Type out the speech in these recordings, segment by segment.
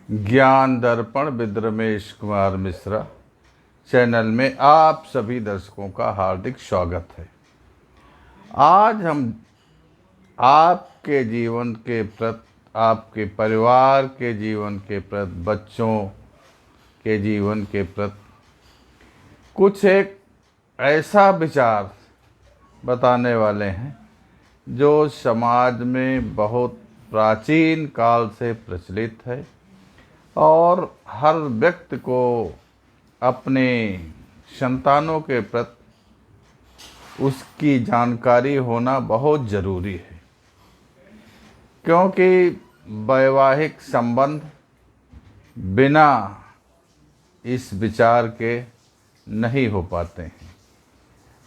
ज्ञान दर्पण with Ramesh Kumar Mishra channel में आप सभी दर्शकों का हार्दिक स्वागत है। आज हम आपके जीवन के प्रति, आपके परिवार के जीवन के प्रति, बच्चों के जीवन के प्रति कुछ एक ऐसा विचार बताने वाले हैं जो समाज में बहुत प्राचीन काल से प्रचलित है और हर व्यक्ति को अपने संतानों के प्रति उसकी जानकारी होना बहुत ज़रूरी है, क्योंकि वैवाहिक संबंध बिना इस विचार के नहीं हो पाते हैं।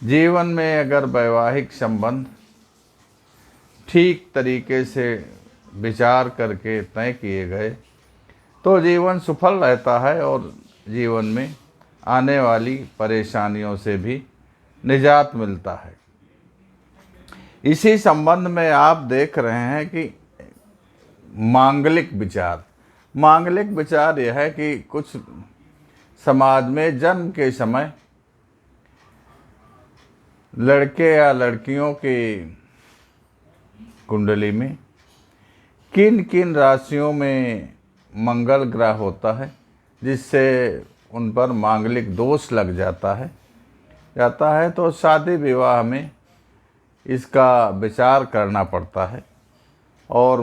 जीवन में अगर वैवाहिक संबंध ठीक तरीके से विचार करके तय किए गए तो जीवन सफल रहता है और जीवन में आने वाली परेशानियों से भी निजात मिलता है। इसी संबंध में आप देख रहे हैं कि मांगलिक विचार यह है कि कुछ समाज में जन्म के समय लड़के या लड़कियों की कुंडली में किन किन राशियों में मंगल ग्रह होता है जिससे उन पर मांगलिक दोष लग जाता है तो शादी विवाह में इसका विचार करना पड़ता है। और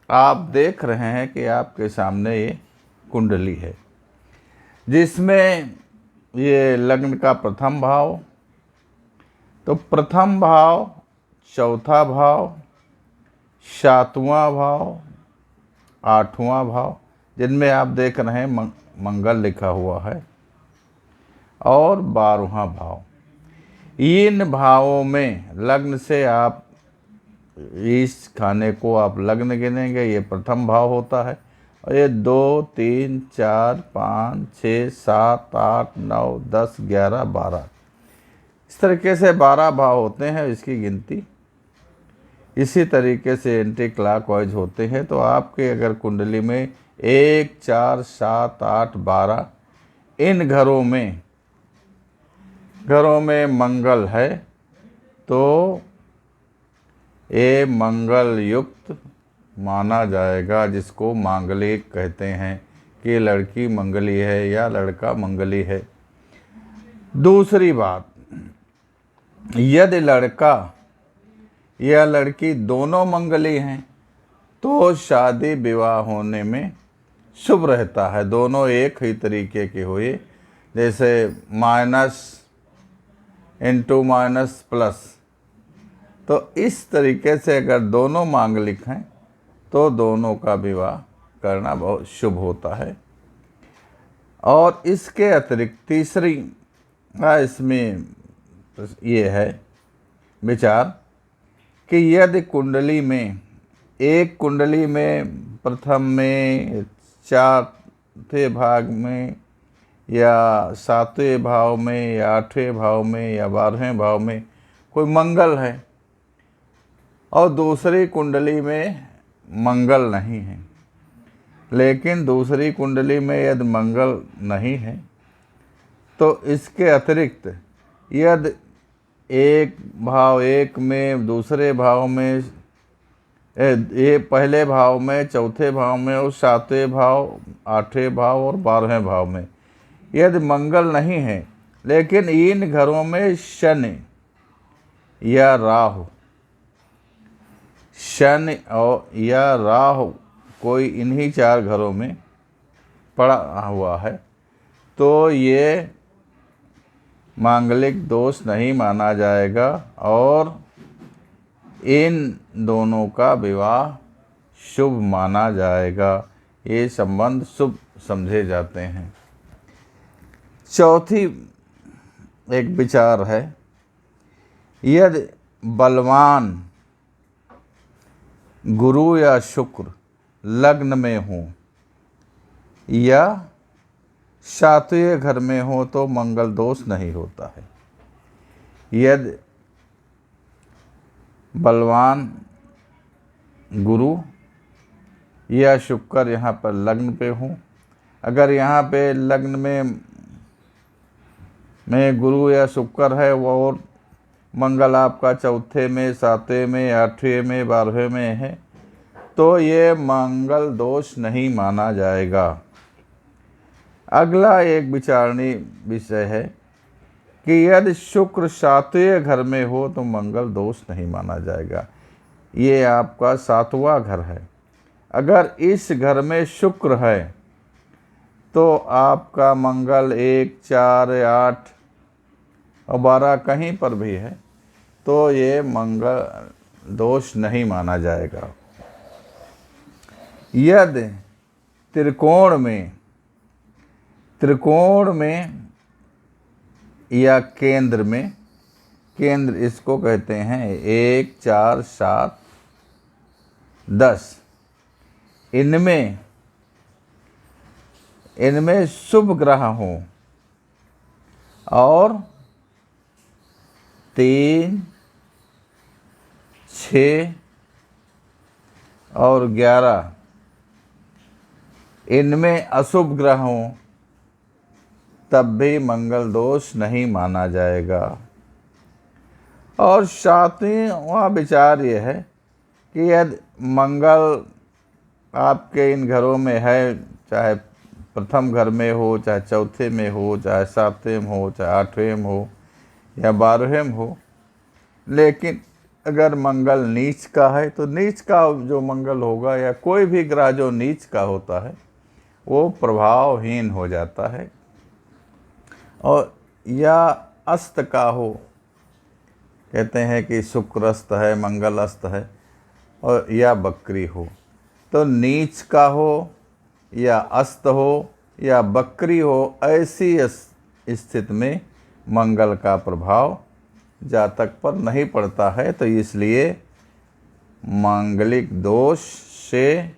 आप देख रहे हैं कि आपके सामने ये कुंडली है जिसमें ये लग्न का प्रथम भाव, तो प्रथम भाव, चौथा भाव, सातवां भाव, आठवां भाव, जिनमें आप देख रहे हैं मंगल लिखा हुआ है, और 12वां भाव। इन भावों में लग्न से आप इस खाने को आप लग्न गिनेंगे, ये प्रथम भाव होता है। और ये 2, 3, 4, 5, 6, 7, 8, 9, 10, 11, 12, इस तरीके से 12 भाव होते हैं। इसकी गिनती इसी तरीके से एंटी क्लॉकवाइज होते हैं। तो आपके अगर कुंडली में 1, 4, 7, 8, 12 इन घरों में मंगल है तो ये मंगल युक्त माना जाएगा, जिसको मांगलिक कहते हैं कि लड़की मंगली है या लड़का मंगली है। दूसरी बात, यदि लड़का या लड़की दोनों मंगली हैं तो शादी विवाह होने में शुभ रहता है। दोनों एक ही तरीके के हुए, जैसे माइनस इंटू माइनस प्लस, तो इस तरीके से अगर दोनों मांगलिक हैं तो दोनों का विवाह करना बहुत शुभ होता है। और इसके अतिरिक्त तीसरी इसमें ये है विचार कि यदि कुंडली में प्रथम में, चौथे भाग में या 7वें भाव में या 8वें भाव में या 12वें भाव में कोई मंगल है और दूसरी कुंडली में मंगल नहीं है, लेकिन दूसरी कुंडली में यदि मंगल नहीं है तो इसके अतिरिक्त यदि एक भाव एक में, दूसरे भाव में, ये पहले भाव में, चौथे भाव में और 7वें भाव, 8वें भाव और 12वें भाव में यदि मंगल नहीं है, लेकिन इन घरों में शनि या राहु कोई इन्हीं 4 घरों में पड़ा हुआ है तो ये मांगलिक दोष नहीं माना जाएगा और इन दोनों का विवाह शुभ माना जाएगा। ये संबंध शुभ समझे जाते हैं। चौथी एक विचार है, यदि बलवान गुरु या शुक्र लग्न में हो या 7वें घर में हो तो मंगल दोष नहीं होता है। यदि बलवान गुरु या शुक्र यहाँ पर लग्न पे हों। अगर यहाँ पे लग्न में गुरु या शुक्र है और मंगल आपका चौथे में, सातवें में, आठवें में, 12वें में है तो ये मंगल दोष नहीं माना जाएगा। अगला एक विचारणीय विषय है कि यदि शुक्र 7वें घर में हो तो मंगल दोष नहीं माना जाएगा। ये आपका 7वां घर है। अगर इस घर में शुक्र है तो आपका मंगल 1, 4, 8 और 12 कहीं पर भी है तो ये मंगल दोष नहीं माना जाएगा। यदि त्रिकोण में या केंद्र में, केंद्र इसको कहते हैं 1, 4, 7, 10, इनमें शुभ ग्रह हों और 3, 6 और 11 इनमें अशुभ ग्रह हों तब भी मंगल दोष नहीं माना जाएगा। और 7वां विचार यह है कि यदि मंगल आपके इन घरों में है, चाहे प्रथम घर में हो, चाहे चौथे में हो, चाहे 7वें में हो, चाहे 8वें में हो या 12वें में हो, लेकिन अगर मंगल नीच का है तो नीच का जो मंगल होगा या कोई भी ग्रह जो नीच का होता है वो प्रभावहीन हो जाता है। और या अस्त का हो, कहते हैं कि शुक्र अस्त है, मंगल अस्त है, और या बकरी हो, तो नीच का हो या अस्त हो या बकरी हो, ऐसी स्थिति में मंगल का प्रभाव जातक पर नहीं पड़ता है। तो इसलिए मांगलिक दोष से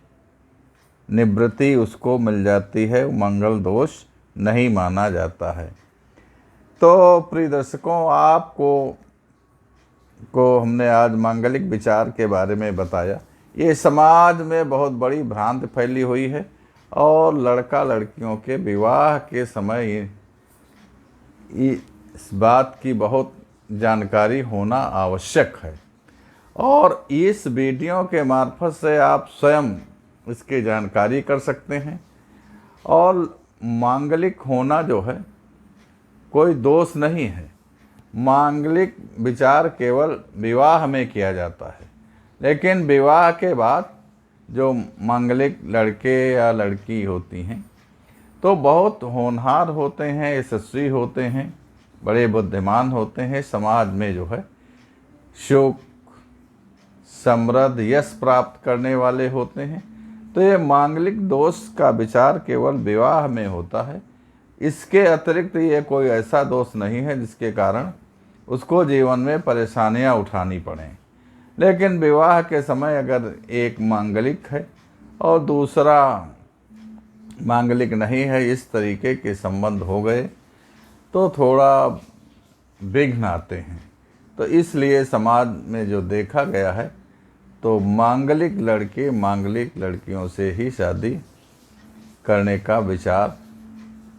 निवृत्ति उसको मिल जाती है, मंगल दोष नहीं माना जाता है। तो प्रिय दर्शकों, आपको हमने आज मांगलिक विचार के बारे में बताया। ये समाज में बहुत बड़ी भ्रांति फैली हुई है और लड़का लड़कियों के विवाह के समय इस बात की बहुत जानकारी होना आवश्यक है। और इस वीडियो के मार्फत से आप स्वयं इसकी जानकारी कर सकते हैं। और मांगलिक होना जो है कोई दोष नहीं है। मांगलिक विचार केवल विवाह में किया जाता है, लेकिन विवाह के बाद जो मांगलिक लड़के या लड़की होती हैं तो बहुत होनहार होते हैं, यशस्वी होते हैं, बड़े बुद्धिमान होते हैं, समाज में जो है सुख, समृद्ध, यश प्राप्त करने वाले होते हैं। तो ये मांगलिक दोष का विचार केवल विवाह में होता है। इसके अतिरिक्त ये कोई ऐसा दोष नहीं है जिसके कारण उसको जीवन में परेशानियां उठानी पड़ें। लेकिन विवाह के समय अगर एक मांगलिक है और दूसरा मांगलिक नहीं है, इस तरीके के संबंध हो गए तो थोड़ा विघ्न आते हैं। तो इसलिए समाज में जो देखा गया है तो मांगलिक लड़के मांगलिक लड़कियों से ही शादी करने का विचार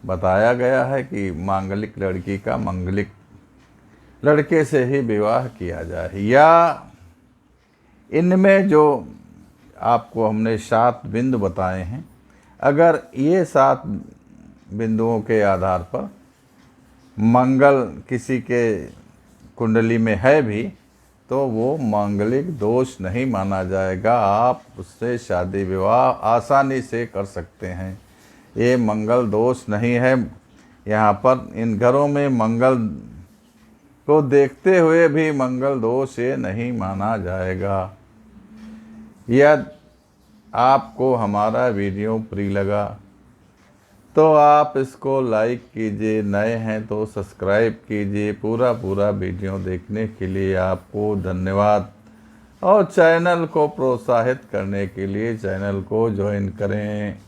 बताया गया है कि मांगलिक लड़की का मांगलिक लड़के से ही विवाह किया जाए। या इनमें जो आपको हमने 7 बिंदु बताए हैं, अगर ये 7 बिंदुओं के आधार पर मंगल किसी के कुंडली में है भी तो वो मांगलिक दोष नहीं माना जाएगा। आप उससे शादी विवाह आसानी से कर सकते हैं। ये मंगल दोष नहीं है। यहाँ पर इन घरों में मंगल को देखते हुए भी मंगल दोष ये नहीं माना जाएगा। यदि आपको हमारा वीडियो प्रिय लगा तो आप इसको लाइक कीजिए, नए हैं तो सब्सक्राइब कीजिए। पूरा वीडियो देखने के लिए आपको धन्यवाद। और चैनल को प्रोत्साहित करने के लिए चैनल को ज्वाइन करें।